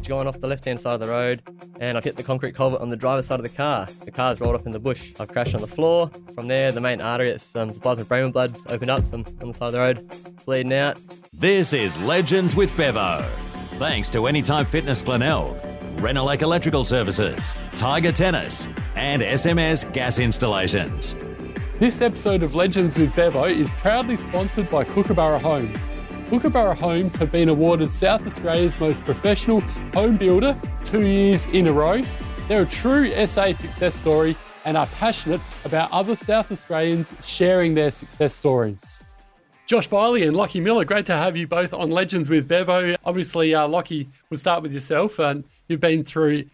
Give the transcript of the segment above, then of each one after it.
gone off the left-hand side of the road and I've hit the concrete culvert on the driver's side of the car. The car's rolled up in the bush. I've crashed on the floor. From there, the main artery that supplies my brain with blood's opened up, so I'm on the side of the road, bleeding out. This is Legends with Bevo. Thanks to Anytime Fitness Glenelg, Renelec Electrical Services, Tiger Tennis, and SMS Gas Installations. This episode of Legends with Bevo is proudly sponsored by Kookaburra Homes. Kookaburra Homes have been awarded South Australia's most professional home builder 2 years in a row. They're a true SA success story and are passionate about other South Australians sharing their success stories. Josh Byerlee and Lachie Miller, great to have you both on Legends with Bevo. Obviously, Lachie, we'll start with yourself. You've been through,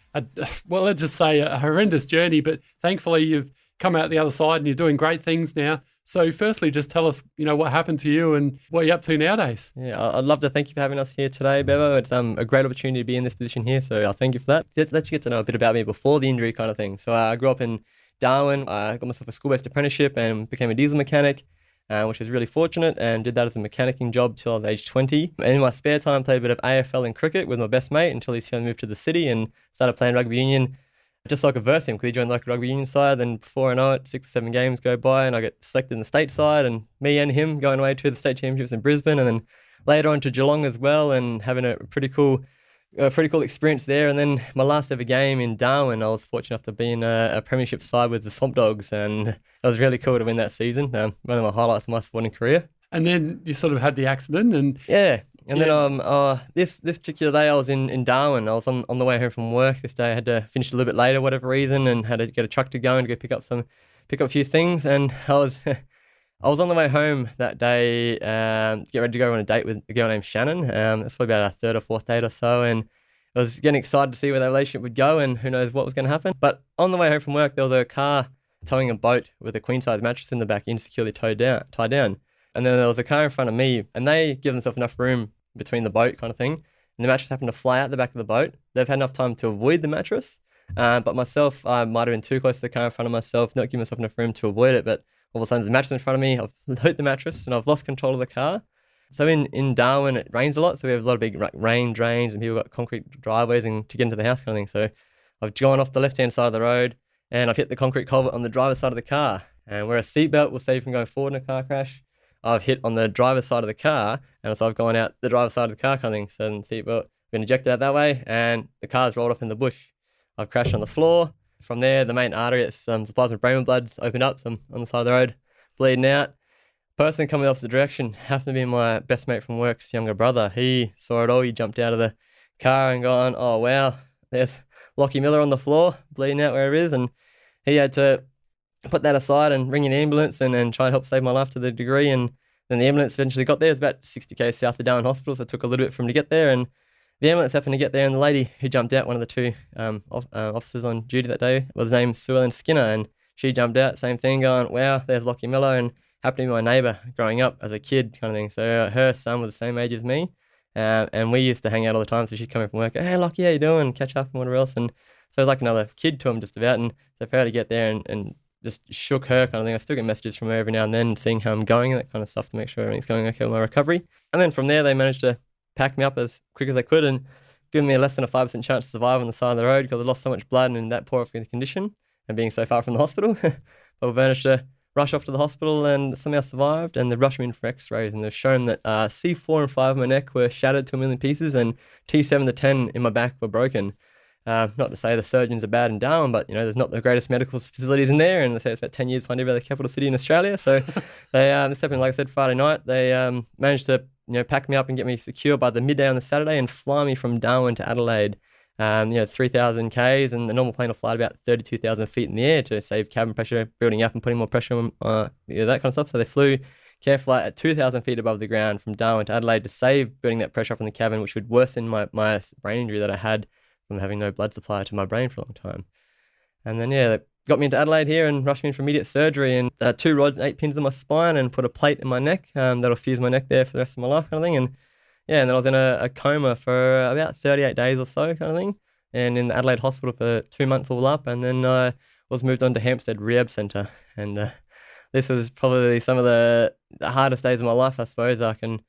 let's just say a horrendous journey, but thankfully you've come out the other side and you're doing great things now. So firstly, just tell us, what happened to you and what you're up to nowadays. Yeah, I'd love to thank you for having us here today, Bevo. It's a great opportunity to be in this position here, so I'll thank you for that. Let's get to know a bit about me before the injury kind of thing. So I grew up in Darwin. I got myself a school-based apprenticeship and became a diesel mechanic, which was really fortunate, and did that as a mechanicking job till I was age 20. And in my spare time, played a bit of AFL and cricket with my best mate until he moved to the city and started playing rugby union. Just like a verse him, because he joined the local rugby union side, then before I know it, 6 or 7 games go by and I get selected in the state side, and me and him going away to the state championships in Brisbane, and then later on to Geelong as well, and having a pretty cool experience there. And then my last ever game in Darwin, I was fortunate enough to be in a premiership side with the Swamp Dogs, and it was really cool to win that season. One of my highlights of my sporting career. And then you sort of had the accident and... Yeah. And then this particular day I was in Darwin. I was on the way home from work this day. I had to finish a little bit later, whatever reason, and had to get a truck to go and go pick up a few things. And I was on the way home that day, get ready to go on a date with a girl named Shannon. That's probably about our 3rd or 4th date or so, and I was getting excited to see where that relationship would go, and who knows what was going to happen. But on the way home from work, there was a car towing a boat with a queen-size mattress in the back, insecurely tied down. And then there was a car in front of me, and they give themselves enough room between the boat kind of thing. And the mattress happened to fly out the back of the boat. They've had enough time to avoid the mattress. But myself, I might have been too close to the car in front of myself, not giving myself enough room to avoid it. But all of a sudden, there's a mattress in front of me. I've hit the mattress and I've lost control of the car. So in Darwin, it rains a lot. So we have a lot of big rain drains and people got concrete driveways and to get into the house kind of thing. So I've gone off the left-hand side of the road and I've hit the concrete culvert on the driver's side of the car. And where a seatbelt will save you from going forward in a car crash, I've hit on the driver's side of the car, and so I've gone out the driver's side of the car kind of thing. So the seatbelt been ejected out that way, and the car's rolled off in the bush. I've crashed on the floor. From there, the main artery that supplies my brain with blood's opened up, so I'm on the side of the road, bleeding out. Person coming the opposite direction happened to be my best mate from work's younger brother. He saw it all. He jumped out of the car and gone, "Oh wow, there's Lachie Miller on the floor, bleeding out where it is," and he had to put that aside and ring an ambulance and try and help save my life to the degree. And then the ambulance eventually got there. It's about 60 k's south of Darwin Hospital, so it took a little bit for him to get there. And the ambulance happened to get there, and the lady who jumped out, one of the 2 officers on duty that day, was named Sue Ellen Skinner, and she jumped out, same thing, going, "Wow, there's Lachie Miller," and happened to be my neighbour growing up as a kid kind of thing. So her son was the same age as me, and we used to hang out all the time. So she'd come in from work, "Hey Lachie, how you doing?" Catch up and whatever else. And so it was like another kid to him just about. And so for her to get there and just shook her kind of thing. I still get messages from her every now and then, seeing how I'm going and that kind of stuff to make sure everything's going okay with my recovery. And then from there, they managed to pack me up as quick as they could and give me a less than a 5% chance to survive on the side of the road because I lost so much blood and in that poor of a condition and being so far from the hospital. But we managed to rush off to the hospital and somehow survived, and they rushed me in for x-rays, and they've shown that C4 and 5 of my neck were shattered to 1,000,000 pieces and T7 to 10 in my back were broken. Not to say the surgeons are bad in Darwin, but there's not the greatest medical facilities in there, and they say it's about 10 years behind every other capital city in Australia. So this happened, like I said, Friday night. They managed to pack me up and get me secure by the midday on the Saturday and fly me from Darwin to Adelaide. 3,000 k's, and the normal plane will fly at about 32,000 feet in the air to save cabin pressure building up and putting more pressure on that kind of stuff. So they flew care flight at 2,000 feet above the ground from Darwin to Adelaide to save building that pressure up in the cabin, which would worsen my brain injury that I had from having no blood supply to my brain for a long time. And then, they got me into Adelaide here and rushed me in for immediate surgery and 2 rods and 8 pins in my spine and put a plate in my neck that'll fuse my neck there for the rest of my life kind of thing. And then I was in a coma for about 38 days or so kind of thing, and in the Adelaide hospital for 2 months all up, and then I was moved on to Hampstead Rehab Centre. And this was probably some of the hardest days of my life, I suppose. I can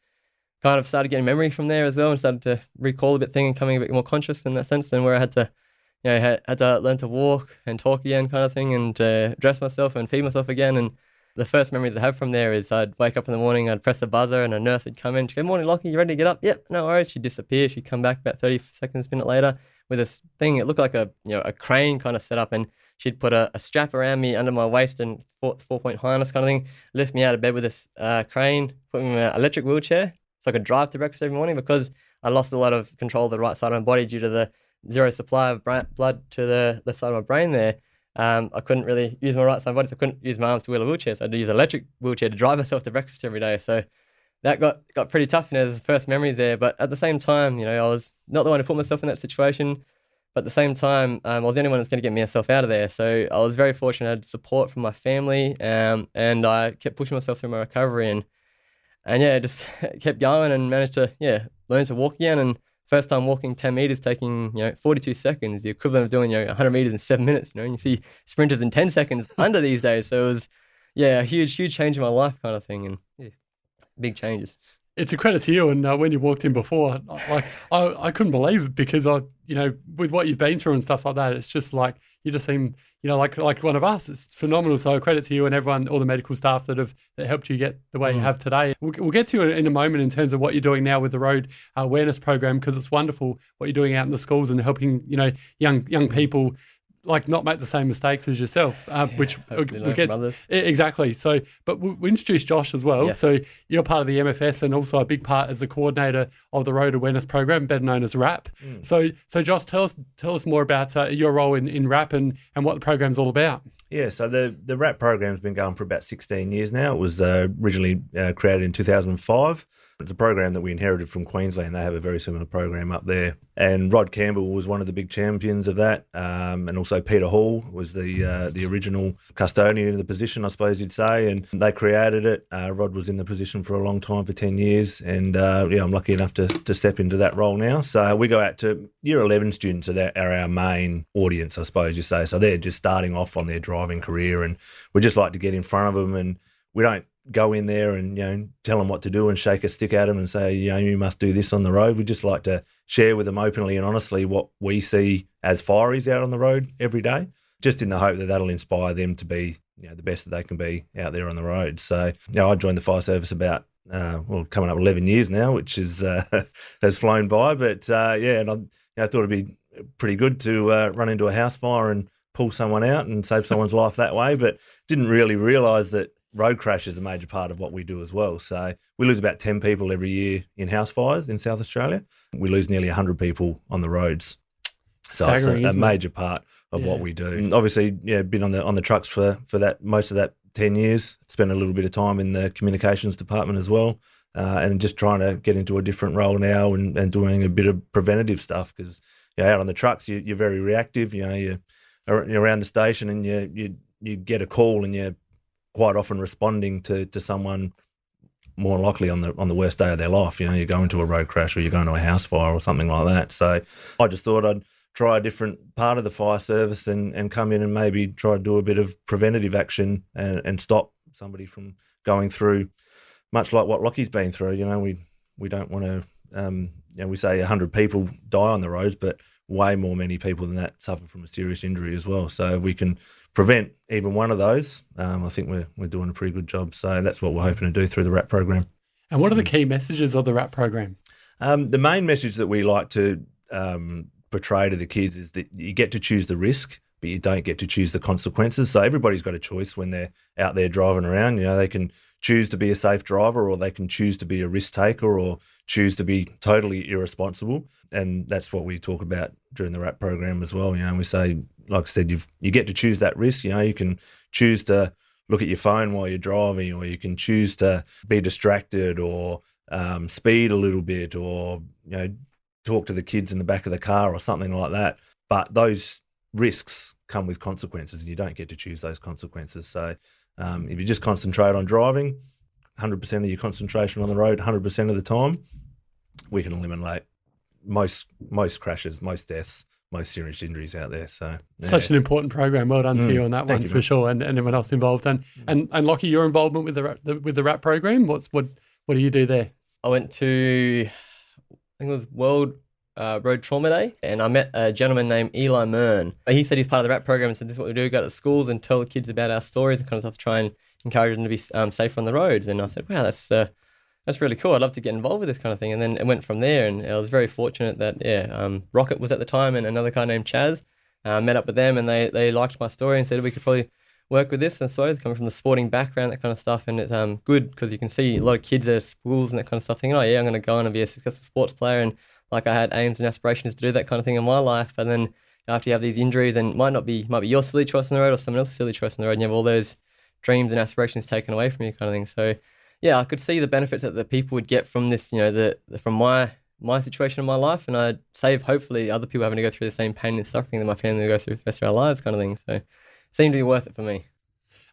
kind of started getting memory from there as well, and started to recall a bit thing and coming a bit more conscious in that sense, and where I had to, had to learn to walk and talk again kind of thing, and dress myself and feed myself again. And the first memories I have from there is I'd wake up in the morning, I'd press the buzzer, and a nurse would come in. She'd go, "Morning, Lachie, you ready to get up?" "Yep, no worries." She'd disappear. She'd come back about 30 seconds, minute later, with this thing. It looked like a crane kind of setup, and she'd put a strap around me under my waist and four-point harness kind of thing, lift me out of bed with this crane, put me in an electric wheelchair so I could drive to breakfast every morning, because I lost a lot of control of the right side of my body due to the zero supply of blood to the left side of my brain there. I couldn't really use my right side body, so I couldn't use my arms to wheel a wheelchair, so I had to use an electric wheelchair to drive myself to breakfast every day. So that got pretty tough, the first memories there. But at the same time, I was not the one who put myself in that situation. But at the same time, I was the only one that's going to get myself out of there. So I was very fortunate. I had support from my family, and I kept pushing myself through my recovery, and just kept going and managed to learn to walk again. And first time walking 10 meters taking 42 seconds, the equivalent of doing 100 meters in 7 minutes. And you see sprinters in 10 seconds under these days. So it was a huge change in my life kind of thing, and big changes. It's a credit to you. And when you walked in before, I couldn't believe it, because with what you've been through and stuff like that, it's just like you just seem like one of us. It's phenomenal. So a credit to you and everyone, all the medical staff that helped you get the way you have today. We'll get to you in a moment in terms of what you're doing now with the road awareness program, because it's wonderful what you're doing out in the schools and helping young people not make the same mistakes as yourself, which we get from others. Exactly. So, but we introduced Josh as well. Yes. So you're part of the MFS and also a big part as the coordinator of the Road Awareness Program, better known as RAP. So Josh, tell us more about your role in RAP and what the program's all about. Yeah, so the RAP program's been going for about 16 years now. It was originally created in 2005. It's a program that we inherited from Queensland. They have a very similar program up there. And Rod Campbell was one of the big champions of that. And also Peter Hall was the original custodian of the position, I suppose you'd say. And they created it. Rod was in the position for a long time, for 10 years. And I'm lucky enough to step into that role now. So we go out to Year 11 students are our main audience, I suppose you say. So they're just starting off on their driving career. And we just like to get in front of them, and we don't go in there and tell them what to do and shake a stick at them and say you must do this on the road. We just like to share with them openly and honestly what we see as fireys out on the road every day, just in the hope that that'll inspire them to be the best that they can be out there on the road. So I joined the fire service about coming up 11 years now, which is has flown by. But and I thought it'd be pretty good to run into a house fire and pull someone out and save someone's life that way, but didn't really realise that road crash is a major part of what we do as well. So we lose about 10 people every year in house fires in South Australia. We lose nearly 100 people on the roads. So staggering, it's a major part of what we do. And obviously, been on the trucks for that most of that 10 years. Spent a little bit of time in the communications department as well, and just trying to get into a different role now and doing a bit of preventative stuff, because out on the trucks you're very reactive. You're around the station and you get a call and you're quite often responding to someone more likely on the worst day of their life. You go into a road crash or you go into a house fire or something like that. So I just thought I'd try a different part of the fire service and come in and maybe try to do a bit of preventative action and stop somebody from going through much like what Lachie's been through. We don't want to, we say 100 people die on the roads, but way many people than that suffer from a serious injury as well. So if we can prevent even one of those, I think we're doing a pretty good job. So that's what we're hoping to do through the RAP program. And what are the key messages of the RAP program? The main message that we like to portray to the kids is that you get to choose the risk, but you don't get to choose the consequences. So everybody's got a choice when they're out there driving around. They can choose to be a safe driver, or they can choose to be a risk taker, or choose to be totally irresponsible. And that's what we talk about during the RAP program as well. We say, like I said, you get to choose that risk. You can choose to look at your phone while you're driving, or you can choose to be distracted, or speed a little bit, or talk to the kids in the back of the car or something like that. But those risks come with consequences, and you don't get to choose those consequences. So if you just concentrate on driving, 100% of your concentration on the road, 100% of the time, we can eliminate most crashes, most deaths, most serious injuries out there. So such an important program. Well done to you on that one, for sure, and everyone else involved. And Lachie, your involvement with the RAP program, what do you do there? I went to, I think it was World Road Trauma Day, and I met a gentleman named Eli Mern. He said he's part of the RAP program and said, this is what we do, go to schools and tell the kids about our stories and kind of stuff, try and encourage them to be safer on the roads. And I said, wow, that's really cool. I'd love to get involved with this kind of thing. And then it went from there, and I was very fortunate that, Rocket was at the time and another guy named Chaz. Met up with them, and they liked my story and said we could probably work with this. And so I was coming from the sporting background, that kind of stuff, and it's good because you can see a lot of kids at schools and that kind of stuff thinking, oh yeah, I'm going to go on and be a successful sports player, and like I had aims and aspirations to do that kind of thing in my life. And then after you have these injuries, and might be your silly choice on the road or someone else's silly choice on the road, and you have all those dreams and aspirations taken away from you, kind of thing. So yeah, I could see the benefits that the people would get from this, from my situation in my life, and I'd save hopefully other people having to go through the same pain and suffering that my family will go through the rest of our lives, kind of thing. So it seemed to be worth it for me.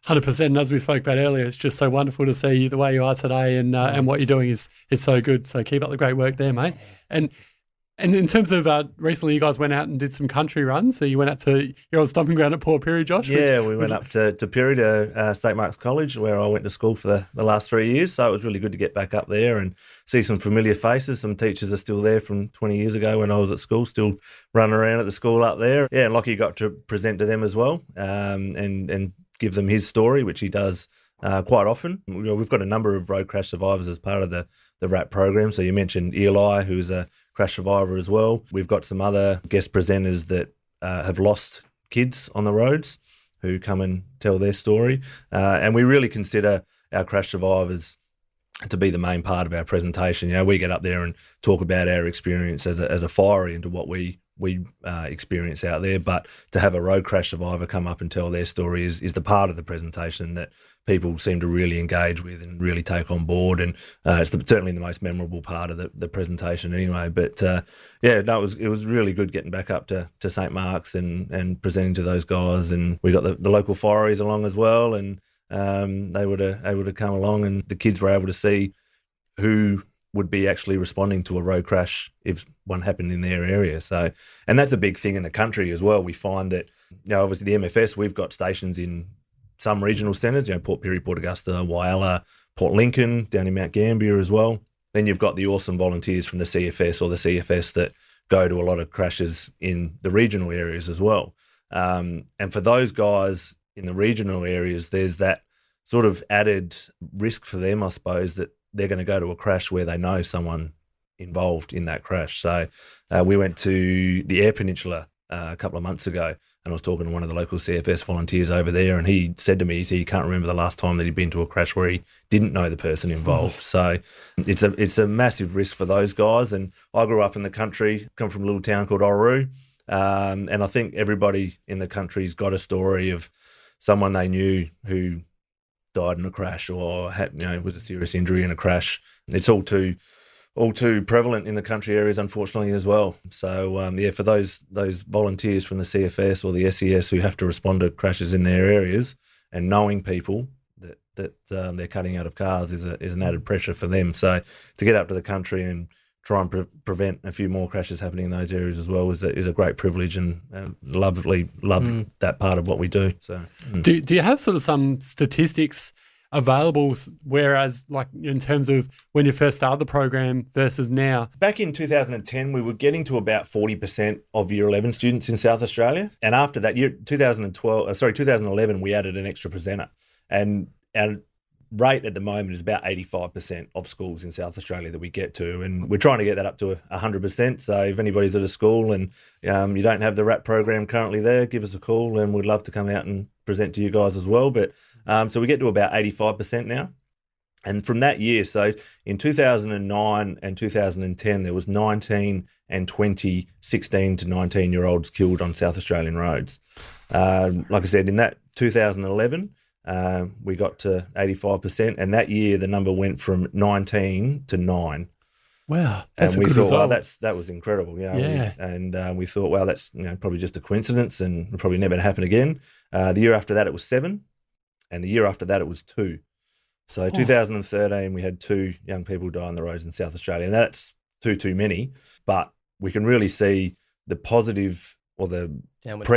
100%. And as we spoke about earlier, it's just so wonderful to see you the way you are today, and what you're doing is so good. So keep up the great work there, mate. And in terms of recently, you guys went out and did some country runs. So you went out to your old stomping ground at Port Pirie, Josh? Yeah, we went up to Pirie, to St Mark's College, where I went to school for the last 3 years. So it was really good to get back up there and see some familiar faces. Some teachers are still there from 20 years ago when I was at school, still running around at the school up there. Yeah, and Lachie got to present to them as well, and give them his story, which he does quite often. We've got a number of road crash survivors as part of the RAP program. So you mentioned Eli, who's a crash survivor as well. We've got some other guest presenters that have lost kids on the roads who come and tell their story. And we really consider our crash survivors to be the main part of our presentation. We get up there and talk about our experience as a fiery into what we experience out there, but to have a road crash survivor come up and tell their story is the part of the presentation that people seem to really engage with and really take on board, and it's certainly the most memorable part of the presentation anyway. But it was really good getting back up to St Mark's and presenting to those guys, and we got the local fireys along as well, and they were able to come along, and the kids were able to see who would be actually responding to a road crash if one happened in their area. So, and that's a big thing in the country as well. We find that, obviously the MFS, we've got stations in some regional centres, Port Pirie, Port Augusta, Whyalla, Port Lincoln, down in Mount Gambier as well. Then you've got the awesome volunteers from the CFS or the CFS that go to a lot of crashes in the regional areas as well. And for those guys in the regional areas, there's that sort of added risk for them, I suppose, that they're going to go to a crash where they know someone involved in that crash. So we went to the Eyre Peninsula a couple of months ago, and I was talking to one of the local CFS volunteers over there, and he said to me, he can't remember the last time that he'd been to a crash where he didn't know the person involved. So it's a massive risk for those guys. And I grew up in the country, come from a little town called Orroroo, and I think everybody in the country's got a story of someone they knew who died in a crash or had, was a serious injury in a crash. It's all too prevalent in the country areas, unfortunately, as well. So, for those volunteers from the CFS or the SES who have to respond to crashes in their areas, and knowing people that they're cutting out of cars is an added pressure for them. So to get up to the country and try and prevent a few more crashes happening in those areas as well is a great privilege, and love that part of what we do. So, do you have sort of some statistics available, whereas like in terms of when you first started the program versus now? Back in 2010, we were getting to about 40% of Year 11 students in South Australia. And after that, 2011, we added an extra presenter. And our rate at the moment is about 85% of schools in South Australia that we get to. And we're trying to get that up to 100%. So if anybody's at a school and you don't have the RAP program currently there, give us a call, and we'd love to come out and present to you guys as well. But so we get to about 85% now. And from that year, so in 2009 and 2010, there was 19 and 20 16 to 19-year-olds killed on South Australian roads. Like I said, in that 2011, we got to 85%. And that year, the number went from 19 to 9. Wow, that's and a we good thought, result. wow, that was incredible. Yeah. We thought, well, that's probably just a coincidence and it'll probably never happen again. The year after that, it was 7. And the year after that, it was 2. So 2013, we had 2 young people die on the roads in South Australia. And that's too many. But we can really see the positive or the downwards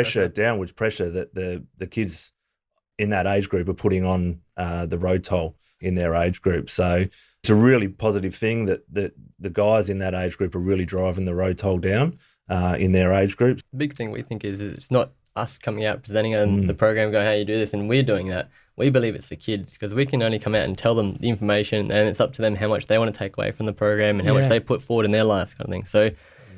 pressure that the kids in that age group are putting on the road toll. in their age group. So it's a really positive thing that the guys in that age group are really driving the road toll down in their age groups. The big thing we think is it's not us coming out presenting the program going, how you do this, and we're doing that. We believe it's the kids, because we can only come out and tell them the information, and it's up to them how much they want to take away from the program and how much they put forward in their life, kind of thing. So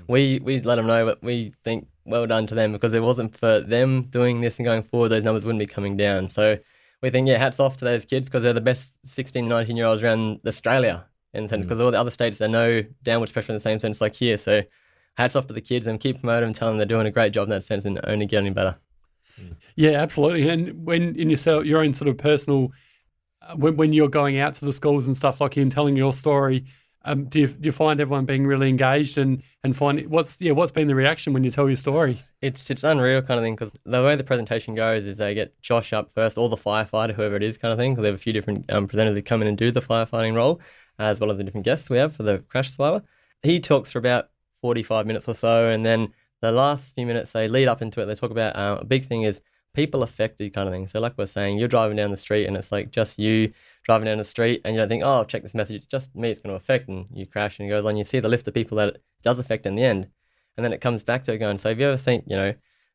we let them know, but we think well done to them, because if it wasn't for them doing this and going forward, those numbers wouldn't be coming down. So we think, hats off to those kids, because they're the best 16 to 19-year-olds around Australia, in a sense, because all the other states, there's no downwards pressure in the same sense like here. So hats off to the kids, and keep promoting them, telling them they're doing a great job in that sense and only getting better. Yeah, absolutely. And when in your own sort of personal, when you're going out to the schools and stuff like you and telling your story, do you find everyone being really engaged and find what's been the reaction when you tell your story? It's unreal kind of thing, because the way the presentation goes is they get Josh up first, or the firefighter, whoever it is, kind of thing, because they have a few different presenters that come in and do the firefighting role, as well as the different guests we have for the crash survivor. He talks for about 45 minutes or so, and then the last few minutes they lead up into it. They talk about a big thing is people affected kind of thing. So like we're saying, you're driving down the street and it's like just you driving down the street, and you don't think, oh, check this message, it's just me it's going to affect, and you crash, and it goes on. You see the list of people that it does affect in the end, and then it comes back to it going, so if you ever think,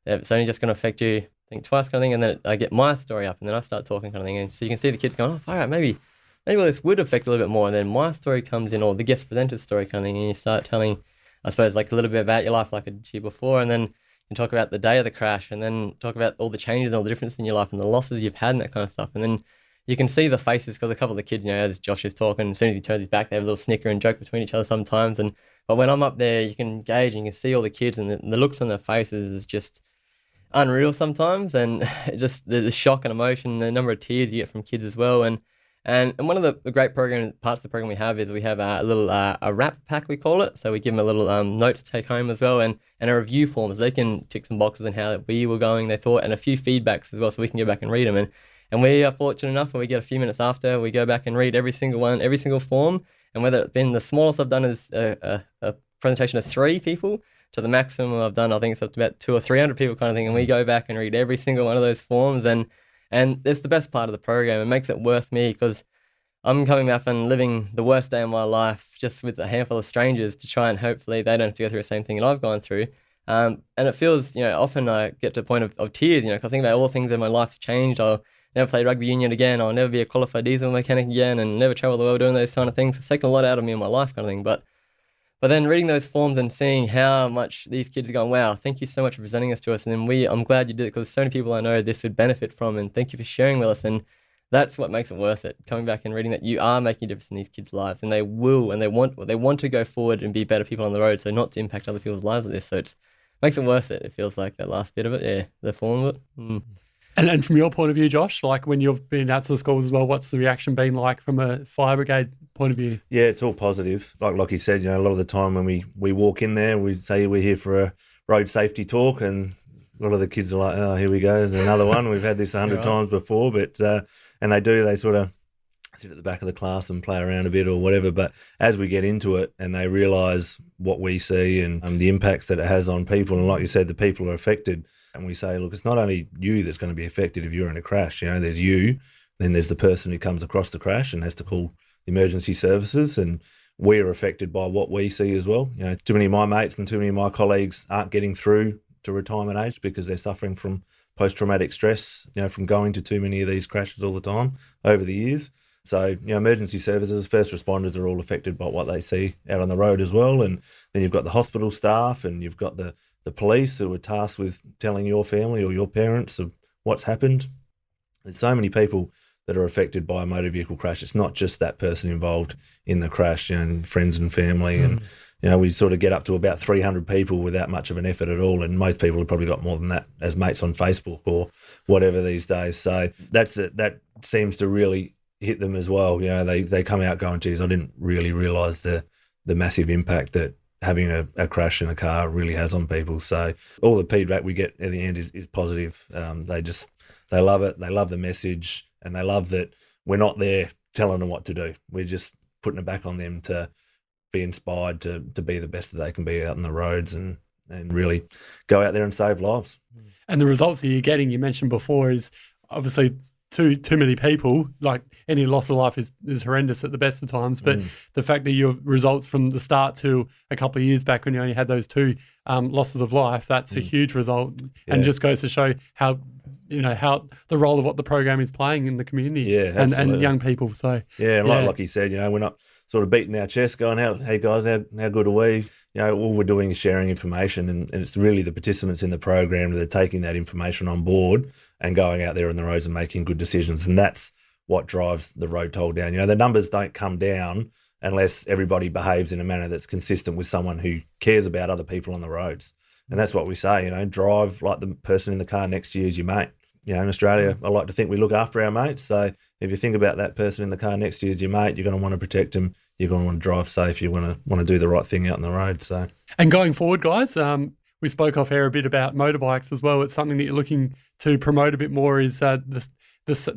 it's only just going to affect you, think twice kind of thing, and then I get my story up, and then I start talking kind of thing, and so you can see the kids going, oh, all right, maybe this would affect a little bit more, and then my story comes in, or the guest presenter's story kind of thing, and you start telling, I suppose, like a little bit about your life like I did to you before, and then you talk about the day of the crash, and then talk about all the changes and all the differences in your life and the losses you've had and that kind of stuff. And then you can see the faces, because a couple of the kids, as Josh is talking, as soon as he turns his back, they have a little snicker and joke between each other sometimes. But when I'm up there, you can gauge and you can see all the kids, and the looks on their faces is just unreal sometimes. And just the shock and emotion, the number of tears you get from kids as well. And one of the great parts of the program we have is we have a little a wrap pack, we call it. So we give them a little note to take home as well, and a review form, so they can tick some boxes on how we were going, they thought, and a few feedbacks as well, so we can go back and read them. And we are fortunate enough when we get a few minutes after, we go back and read every single one, every single form, and whether it's been the smallest I've done is a presentation of 3 people to the maximum I've done, I think it's up to about 200 or 300 people kind of thing, and we go back and read every single one of those forms, and it's the best part of the program. It makes it worth me, because I'm coming back and living the worst day of my life just with a handful of strangers to try and hopefully they don't have to go through the same thing that I've gone through. And it feels, often I get to a point of tears, because I think about all the things that my life's changed. I'll never play rugby union again. I'll never be a qualified diesel mechanic again, and never travel the world doing those kind of things. It's taken a lot out of me in my life kind of thing. But then reading those forms and seeing how much these kids are going, wow, thank you so much for presenting this to us. And then I'm glad you did it, because so many people I know this would benefit from, and thank you for sharing with us. And that's what makes it worth it. Coming back and reading that you are making a difference in these kids' lives, and they will, and they want to go forward and be better people on the road, so not to impact other people's lives with this. So it makes it worth it. It feels like that last bit of it, the form of it. And from your point of view, Josh, like when you've been out to the schools as well, what's the reaction been like from a fire brigade point of view? Yeah, it's all positive. Like he said, a lot of the time when we walk in there, we say we're here for a road safety talk, and a lot of the kids are like, oh, here we go, there's another one. We've had this 100 times before, but and they sort of sit at the back of the class and play around a bit or whatever. But as we get into it and they realise what we see and the impacts that it has on people, and like you said, the people are affected, and we say, look, it's not only you that's going to be affected if you're in a crash. There's you, then there's the person who comes across the crash and has to call the emergency services, and we're affected by what we see as well. Too many of my mates and too many of my colleagues aren't getting through to retirement age because they're suffering from post-traumatic stress, from going to too many of these crashes all the time over the years. So, emergency services, first responders are all affected by what they see out on the road as well. And then you've got the hospital staff, and you've got the police who are tasked with telling your family or your parents of what's happened. There's so many people that are affected by a motor vehicle crash. It's not just that person involved in the crash, and friends and family. And, we sort of get up to about 300 people without much of an effort at all. And most people have probably got more than that as mates on Facebook or whatever these days. So that's it. That seems to really hit them as well. They come out going, geez, I didn't really realise the massive impact that having a crash in a car really has on people. So all the feedback we get at the end is positive. They love it. They love the message, and they love that we're not there telling them what to do. We're just putting it back on them to be inspired to be the best that they can be out on the roads and really go out there and save lives. And the results that you're getting, you mentioned before, is obviously too many people. Like any loss of life is horrendous at the best of times. But the fact that your results from the start to a couple of years back when you only had those 2 losses of life, that's a huge result, and just goes to show how the role of what the program is playing in the community and young people. So like he said, we're not sort of beating our chest going, hey guys, how good are we? All we're doing is sharing information, and it's really the participants in the program that are taking that information on board and going out there on the roads and making good decisions. And that's what drives the road toll down. The numbers don't come down unless everybody behaves in a manner that's consistent with someone who cares about other people on the roads. And that's what we say, drive like the person in the car next to you is your mate. In Australia, I like to think we look after our mates. So if you think about that person in the car next to you as your mate, you're going to want to protect them. You're going to want to drive safe. You want to do the right thing out on the road. So, and going forward, guys, we spoke off air a bit about motorbikes as well. It's something that you're looking to promote a bit more is the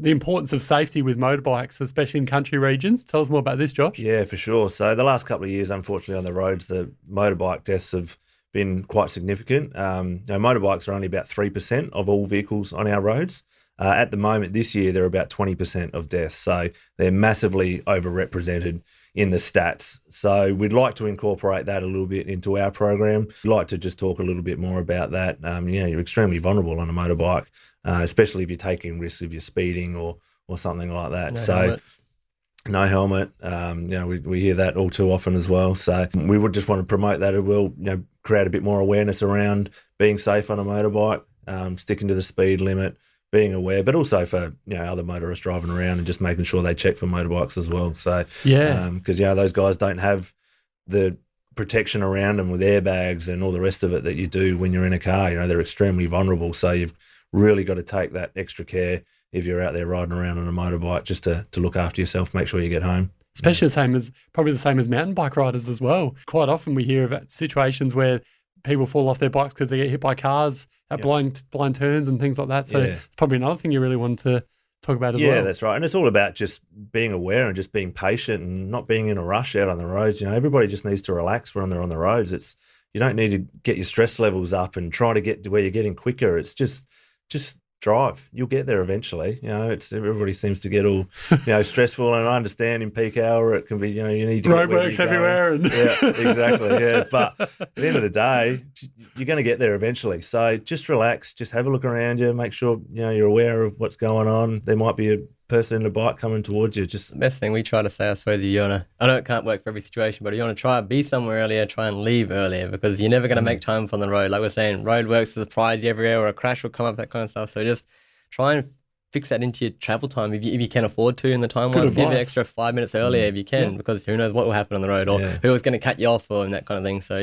importance of safety with motorbikes, especially in country regions. Tell us more about this, Josh. Yeah, for sure. So the last couple of years, unfortunately, on the roads, the motorbike deaths have been quite significant. Motorbikes are only about 3% of all vehicles on our roads. At the moment this year, they're about 20% of deaths. So they're massively overrepresented in the stats. So we'd like to incorporate that a little bit into our program. We'd like to just talk a little bit more about that. You're extremely vulnerable on a motorbike, especially if you're taking risks, if you're speeding or something like that. No helmet. We hear that all too often as well. So we would just want to promote that as well, create a bit more awareness around being safe on a motorbike, sticking to the speed limit, being aware, but also for other motorists driving around and just making sure they check for motorbikes as well. So because those guys don't have the protection around them with airbags and all the rest of it that you do when you're in a car. They're extremely vulnerable. So you've really got to take that extra care if you're out there riding around on a motorbike, just to look after yourself, make sure you get home. Especially the same as mountain bike riders as well. Quite often we hear about situations where people fall off their bikes because they get hit by cars at blind turns and things like that. So it's probably another thing you really want to talk about as well. Yeah, that's right. And it's all about just being aware and just being patient and not being in a rush out on the roads. Everybody just needs to relax when they're on the roads. You don't need to get your stress levels up and try to get to where you're getting quicker. It's just drive. You'll get there eventually. Everybody seems to get all stressful, and I understand in peak hour it can be you need to roadworks everywhere. Exactly. Yeah, but at the end of the day, you're going to get there eventually. So just relax. Just have a look around you. Make sure you're aware of what's going on. There might be a person in a bike coming towards you. Just the best thing we try to say, I suppose, I know it can't work for every situation, but you want to try and be somewhere earlier, try and leave earlier, because you're never going to make time on the road. Like we're saying, roadworks will surprise you everywhere, or a crash will come up, that kind of stuff. So just try and fix that into your travel time if you can afford to in the time wise. Give it extra 5 minutes earlier if you can, because who knows what will happen on the road, or who is going to cut you off, or that kind of thing. So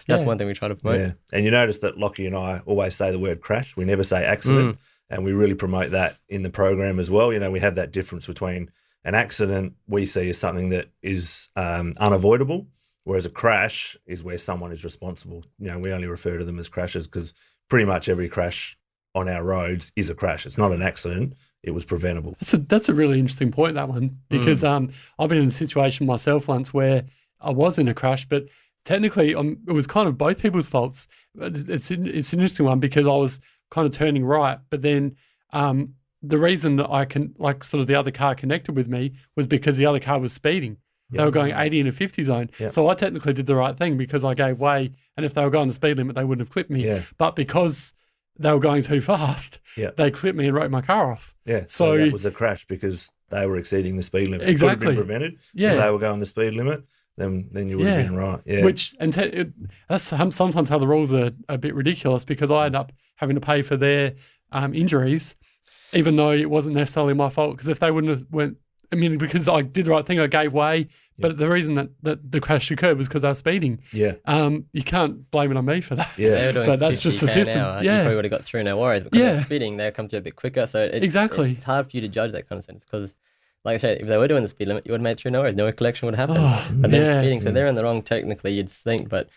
that's one thing we try to promote. Yeah. And you notice that Lachie and I always say the word crash. We never say accident. And we really promote that in the program as well. We have that difference between an accident we see as something that is unavoidable, whereas a crash is where someone is responsible. We only refer to them as crashes because pretty much every crash on our roads is a crash. It's not an accident. It was preventable. That's a really interesting point, that one, because I've been in a situation myself once where I was in a crash, but technically it was kind of both people's faults. It's an interesting one because I was kind of turning right, but then the reason that I can, sort of the other car connected with me was because the other car was speeding. They were going 80 in a 50 zone. So I technically did the right thing because I gave way, and if they were going the speed limit, they wouldn't have clipped me. But because they were going too fast, they clipped me and wrote my car off. So that was a crash because they were exceeding the speed limit. Exactly. It could have been prevented. If they were going the speed limit, then you would have been right. That's sometimes how the rules are a bit ridiculous, because I end up having to pay for their injuries, even though it wasn't necessarily my fault. Because if they wouldn't have because I did the right thing, I gave way. But the reason that the crash occurred was because I was speeding. You can't blame it on me for that. But that's just the system. You probably would have got through, no worries. Because they're speeding, they'll come to you a bit quicker. So it's hard for you to judge that kind of sense, because like I said, if they were doing the speed limit, you would have made through no worries. No collection would happen. But they're speeding, so they're in the wrong technically, you'd think. But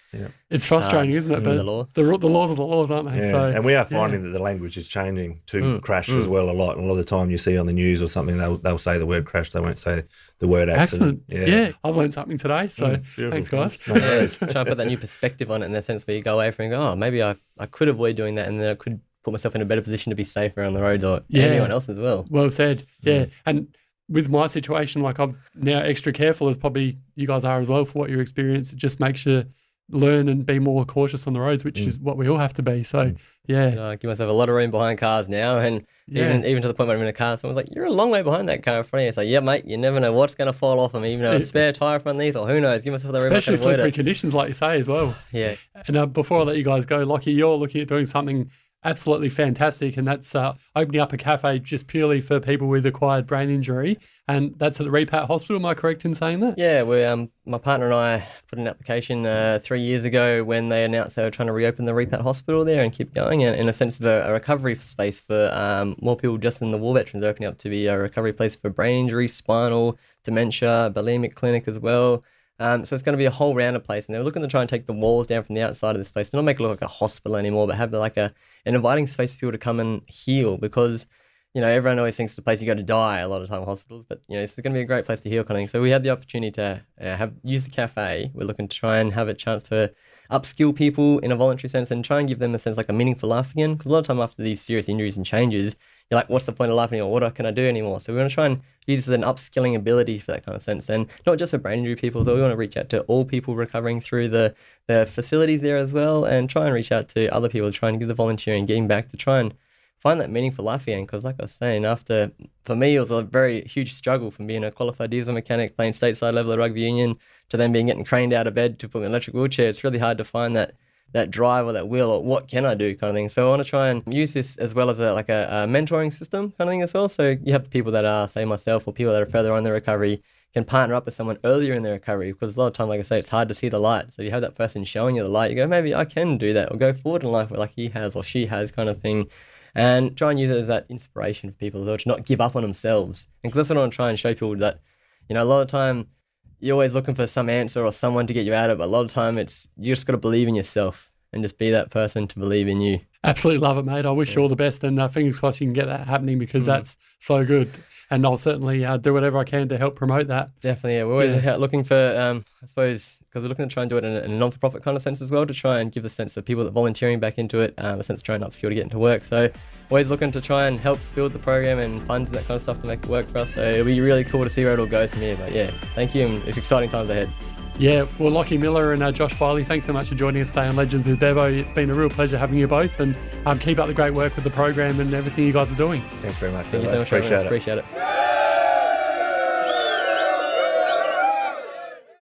it's frustrating, isn't it? But the laws are the laws, aren't they? So, and we are finding that the language is changing to crash as well a lot. And a lot of the time you see on the news or something, they'll say the word crash. They won't say the word accident. I've learned something today. So thanks, guys. Trying to put that new perspective on it, in the sense where you go away from and go, maybe I could avoid doing that, and then I could put myself in a better position to be safer on the roads, or anyone else as well. Well said. And with my situation, like I'm now extra careful as probably you guys are as well for what you experience. It just makes you learn and be more cautious on the roads, which is what we all have to be. So, yeah. I give myself a lot of room behind cars now, and even to the point where I'm in a car, someone's like, "You're a long way behind that car in front of you." It's like, "Yeah, mate, you never know what's going to fall off them, even a spare tyre from underneath, or who knows." Give myself the room. Especially slippery conditions, like you say, as well. Yeah. And before I let you guys go, Lachie, you're looking at doing something absolutely fantastic, and that's opening up a cafe just purely for people with acquired brain injury, and that's at the Repat Hospital. Am I correct in saying that? Yeah, my partner and I put in an application 3 years ago when they announced they were trying to reopen the Repat Hospital there and keep going, and in a sense of a recovery space for more people just in the war veterans, opening up to be a recovery place for brain injury, spinal, dementia, bulimic clinic as well. So it's going to be a whole rounded place, and they're looking to try and take the walls down from the outside of this place, not make it look like a hospital anymore, but have like an inviting space for people to come and heal, because everyone always thinks it's a place you go to die a lot of time in hospitals, but this is going to be a great place to heal kind of thing. So we had the opportunity to use the cafe. We're looking to try and have a chance to upskill people in a voluntary sense and try and give them a sense like a meaningful life again, because a lot of time after these serious injuries and changes, you're like, what's the point of life anymore? What can I do anymore? So we're going to try and use it as an upskilling ability for that kind of sense, and not just for brain injury people. So we want to reach out to all people recovering through the facilities there as well, and try and reach out to other people, trying to give the volunteering, getting back to try and find that meaningful life again. Because like I was saying, for me, it was a very huge struggle from being a qualified diesel mechanic, playing stateside level at rugby union, to then getting craned out of bed to put in an electric wheelchair. It's really hard to find that drive or that will, or what can I do kind of thing. So I want to try and use this as well as a mentoring system kind of thing as well. So you have people that are, say myself, or people that are further on in their recovery, can partner up with someone earlier in their recovery, because a lot of time, like I say, it's hard to see the light. So you have that person showing you the light, you go, maybe I can do that, or go forward in life like he has or she has kind of thing. And try and use it as that inspiration for people as well, to not give up on themselves. And because that's what I want to try and show people, that, a lot of time you're always looking for some answer or someone to get you out of it, but a lot of time you just got to believe in yourself and just be that person to believe in you. Absolutely love it, mate. I wish you all the best, and fingers crossed you can get that happening, because that's so good. And I'll certainly do whatever I can to help promote that. Definitely, yeah. We're always looking for, I suppose, because we're looking to try and do it in a non-for-profit kind of sense as well, to try and give the sense of people that volunteering back into it, a sense of trying to upskill to get into work. So always looking to try and help build the program and funds and that kind of stuff to make it work for us. So it'll be really cool to see where it all goes from here. But yeah, thank you, and it's exciting times ahead. Yeah, well, Lachie Miller and Josh Byerlee, thanks so much for joining us today on Legends with Bevo. It's been a real pleasure having you both, and keep up the great work with the program and everything you guys are doing. Thanks very much. Thank you so much. Appreciate it.